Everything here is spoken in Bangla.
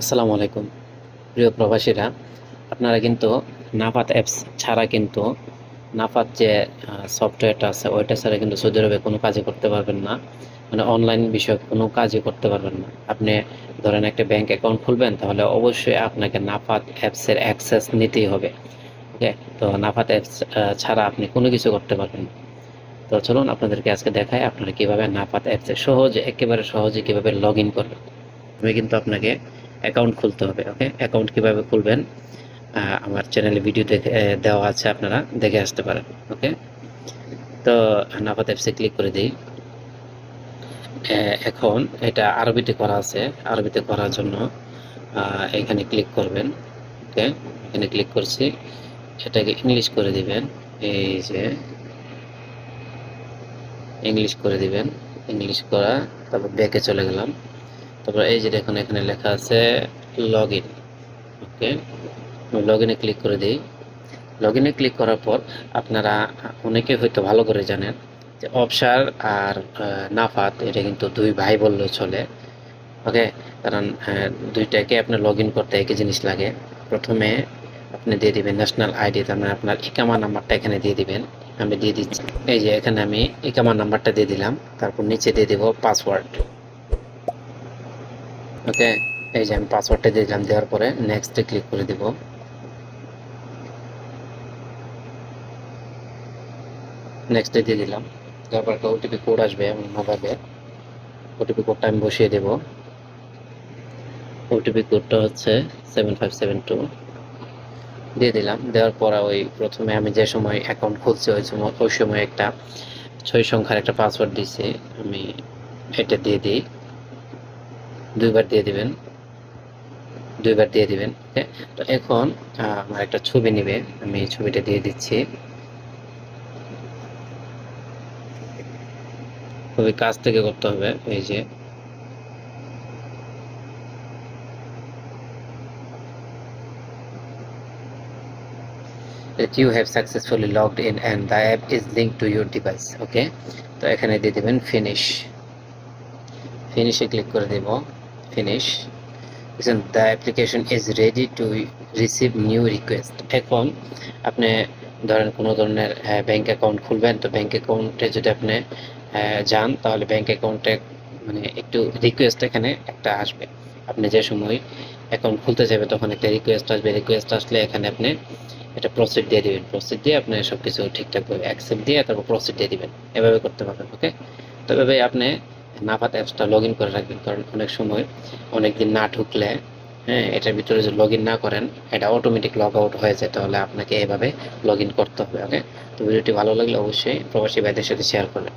আসসালামু আলাইকুম প্রিয় প্রবাসীরা, আপনারা কিন্তু নাফাত অ্যাপস ছাড়া কিন্তু নাফাত যে সফটওয়্যারটা আছে ওইটা ছাড়া কিন্তু সৌদি আরবে কোনো কাজই করতে পারবেন না। মানে অনলাইন বিষয়ক কোনো কাজই করতে পারবেন না। আপনি ধরেন একটা ব্যাংক অ্যাকাউন্ট খুলবেন, তাহলে অবশ্যই আপনাকে নাফাত অ্যাপসের অ্যাক্সেস নিতেই হবে। ওকে, তো নাফাত অ্যাপস ছাড়া আপনি কোনো কিছু করতে পারবেন না। তো চলুন আপনাদেরকে আজকে দেখাই আপনারা কীভাবে নাফাত অ্যাপসে একেবারে সহজে কীভাবে লগ ইন করবেন। আমি কিন্তু আপনাকে অ্যাকাউন্ট খুলতে হবে। ওকে, অ্যাকাউন্ট কিভাবে খুলবেন আমার চ্যানেলে ভিডিও দেওয়া আছে, আপনারা দেখে আসতে পারেন। ওকে, তো নাফাত অ্যাপসে ক্লিক করে দিই। এখন এটা আরবিতে করা আছে, আরবিতে করার জন্য এখানে ক্লিক করবেন। ওকে, এখানে ক্লিক করছি, এটাকে ইংলিশ করে দিবেন। এই যে ইংলিশ করে দিবেন, ইংলিশ করা, তারপর ব্যাকে চলে গেলাম। তারপর এই যে দেখুন এখানে লেখা আছে লগ ইন। ওকে, লগ ইনে ক্লিক করে দিই। লগ ইনে ক্লিক করার পর আপনারা অনেকে হয়তো ভালো করে জানেন যে অবসার আর নাফাত এটা কিন্তু দুই ভাই বললেও চলে। ওকে, কারণ দুইটাকে আপনার লগ ইন করতে একই জিনিস লাগে। প্রথমে আপনি দিয়ে দিবেন ন্যাশনাল আইডি, তার মানে আপনার ইকামা নাম্বারটা এখানে দিয়ে দিবেন। আমি দিয়ে দিচ্ছি, এই যে এখানে আমি ইকামা নাম্বারটা দিয়ে দিলাম। তারপর নিচে দিয়ে দেব পাসওয়ার্ড। ওকে, এই যে আমি পাসওয়ার্ডটা দিয়ে দিলাম, দেওয়ার পরে নেক্সটে ক্লিক করে দেব। নেক্সটে দিয়ে দিলাম, তারপর একটা ওটিপি কোড আসবে আমার মোবাইলে। ওটিপি কোডটা আমি বসিয়ে দেব। ওটিপি কোডটা হচ্ছে 7572 দিয়ে দিলাম। দেওয়ার পর ওই প্রথমে আমি যে সময় অ্যাকাউন্ট খুলছি ওই সময় একটা 6 সংখ্যার একটা পাসওয়ার্ড দিয়েছি, আমি এটা দিয়ে দিই। দুইবার দিয়ে দিবেন। ওকে, তো এখন আমার একটা ছবি নেবে, আমি ছবিটা দিয়ে দিচ্ছি। খুবই কাছ থেকে করতে হবে। এই যে that you have successfully logged in and the app is linked to your device. ওকে, তো এখানে দিয়ে দিবেন ফিনিশ। ফিনিশে ক্লিক করে দেব। Finish, the application is ready to receive new request. এখন আপনি ধরেন কোনো ধরনের ব্যাংক অ্যাকাউন্ট খুলবেন, তো ব্যাংক অ্যাকাউন্টে যদি আপনি যান, তাহলে ব্যাংক অ্যাকাউন্টে মানে একটু রিকোয়েস্ট এখানে একটা আসবে। আপনি যে সময় অ্যাকাউন্ট খুলতে যাবে তখন একটা রিকোয়েস্ট আসবে। রিকোয়েস্ট আসলে এখানে আপনি এটা প্রসিড দিয়ে দিবেন। প্রসিড দিয়ে আপনি সব কিছু ঠিকঠাকভাবে অ্যাকসেপ্ট দিয়ে তারপর প্রসিড দিয়ে দিবেন। এভাবে করতে পারবেন। ওকে, তো এভাবে আপনি নাফাত অ্যাপসটা লগ ইন করে রাখবেন, কারণ অনেক সময় অনেক দিন না ঢুকলে এটার ভিতরে যদি লগ ইন না করেন এটা অটোমেটিক লগ আউট হয়ে যায়, তাহলে আপনাকে এভাবে লগ ইন করতে হবে। ওকে, তো ভিডিওটি ভালো লাগলে অবশ্যই প্রবাসী ভাইদের সাথে শেয়ার করবেন।